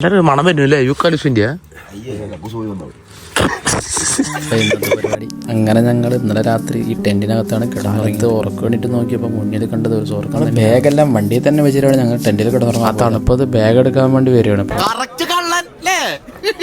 എല്ലാരും മണം വരുന്നില്ലേ യൂക്കാലിസിന്റെ പരിപാടി. അങ്ങനെ ഞങ്ങൾ ഇന്നലെ രാത്രി ഈ ടെന്റിനകത്താണ് കിടന്നുറങ്ങിയത്. ഉറക്കം വേണ്ടിട്ട് നോക്കിയപ്പോൾ മുന്നിൽ കണ്ടത് ഒരു സ്വർഗ്ഗം. ബാഗെല്ലാം വണ്ടിയിൽ തന്നെ വെച്ചിട്ടാണ് ഞങ്ങൾ ടെന്റിൽ കിടന്നുറങ്ങുന്നത്. ആ തണുപ്പത് ബാഗ് എടുക്കാൻ വേണ്ടി വരികയാണ്.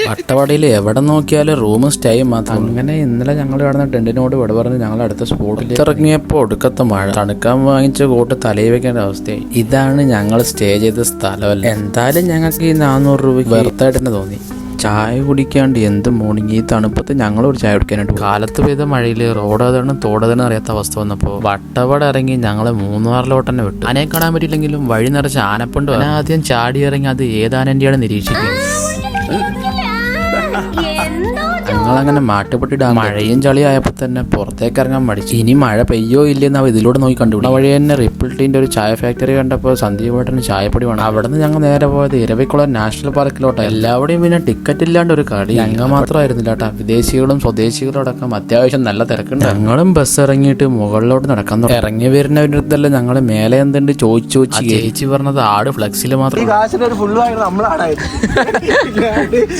വട്ടവടയിൽ എവിടെ നോക്കിയാലും റൂമും സ്റ്റേയും മാത്രം. അങ്ങനെ ഇന്നലെ ഞങ്ങൾ കിടന്ന ടെന്റിനോട് വിട പറഞ്ഞ് ഞങ്ങൾ അടുത്ത സ്പോട്ടിൽ ഇറങ്ങിയപ്പോൾ ഒടുക്കത്തെ മഴ. തണുക്കാൻ വാങ്ങിച്ച കൂട്ട് തലയിൽ വെക്കേണ്ട അവസ്ഥയായി. ഇതാണ് ഞങ്ങൾ സ്റ്റേ ചെയ്ത സ്ഥലമല്ല. എന്തായാലും ഞങ്ങൾക്ക് ഈ 400 രൂപയ്ക്ക് വെറുതായിട്ട് തന്നെ തോന്നി. ചായ കുടിക്കാണ്ട് എന്ത് മോർണിംഗ് ഈ തണുപ്പത്ത് ഞങ്ങളൊരു ചായ കുടിക്കാനായിട്ട് കാലത്ത് പെയ്ത മഴയിൽ റോഡേതാണ് തോടേതാണ് അറിയാത്ത അവസ്ഥ വന്നപ്പോൾ വട്ടവട ഇറങ്ങി ഞങ്ങൾ മൂന്നാറിലോട്ട് തന്നെ വിട്ടു. ആനയെ കാണാൻ പറ്റില്ലെങ്കിലും വഴി നിറച്ച് ആനപ്പുണ്ട്. ആദ്യം ചാടി ഇറങ്ങി അത് ഏതാനൻ്റെയാണ് നിരീക്ഷിക്കുന്നത്. ഞങ്ങളങ്ങനെ മാട്ടുപെട്ടി ഡാം മഴയും ചളിയായപ്പോൾ തന്നെ പുറത്തേക്ക് ഇറങ്ങാൻ മടിച്ചു. ഇനി മഴ പെയ്യോ ഇല്ലെന്ന് അവ ഇതിലൂടെ നോക്കി കണ്ടുപിടിക്കും. വഴി തന്നെ റിപ്പിൾ ടീൻ്റെ ഒരു ചായ ഫാക്ടറി കണ്ടപ്പോൾ സന്ദീപേട്ടന് ചായപ്പൊടി വേണം. അവിടെ നിന്ന് ഞങ്ങൾ നേരെ പോയത് ഇരവിക്കുളം നാഷണൽ പാർക്കിലോട്ടാണ്. എല്ലാവരുടെയും പിന്നെ ടിക്കറ്റ് ഇല്ലാണ്ട് ഒരു കളി. ഞങ്ങൾ മാത്രമായിരുന്നില്ല കേട്ടോ, വിദേശികളും സ്വദേശികളും അടക്കം അത്യാവശ്യം നല്ല തിരക്കുണ്ട്. ഞങ്ങളും ബസ് ഇറങ്ങിയിട്ട് മുകളിലോട്ട് നടക്കാൻ തുടങ്ങി. ഇറങ്ങി വരുന്നവരുടെ അടുത്തല്ല ഞങ്ങൾ മേലെ എന്തുണ്ട് ചോദിച്ചു ചേച്ചി പറഞ്ഞത് ആട് ഫ്ലെക്സിൽ മാത്രം.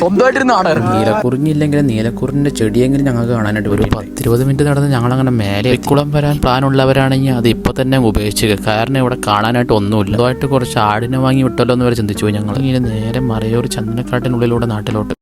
സ്വന്തമായിട്ടിരുന്ന ആടായിരുന്നു. നീലക്കുറിഞ്ഞില്ലെങ്കിലും നീലക്കുറിന്റെ ചെടിയെങ്കിലും ഞങ്ങൾക്ക് കാണാനായിട്ട് ഒരു 10-20 മിനിറ്റ് നടന്ന് ഞങ്ങളങ്ങനെ മേലെ കുളം വരാൻ പ്ലാൻ ഉള്ളവരാണെങ്കിൽ അത് ഇപ്പൊ തന്നെ ഉപേക്ഷിക്കുക. കാരണം ഇവിടെ കാണാനായിട്ട് ഒന്നുമില്ല. അതുമായിട്ട് കുറച്ച് ആടിനെ വാങ്ങി വിട്ടല്ലോ എന്ന് വരെ ചിന്തിച്ചു. ഞങ്ങൾ ഇങ്ങനെ നേരെ മറയൂർ ചന്ദനക്കാട്ടിനുള്ളിലൂടെ നാട്ടിലോട്ട്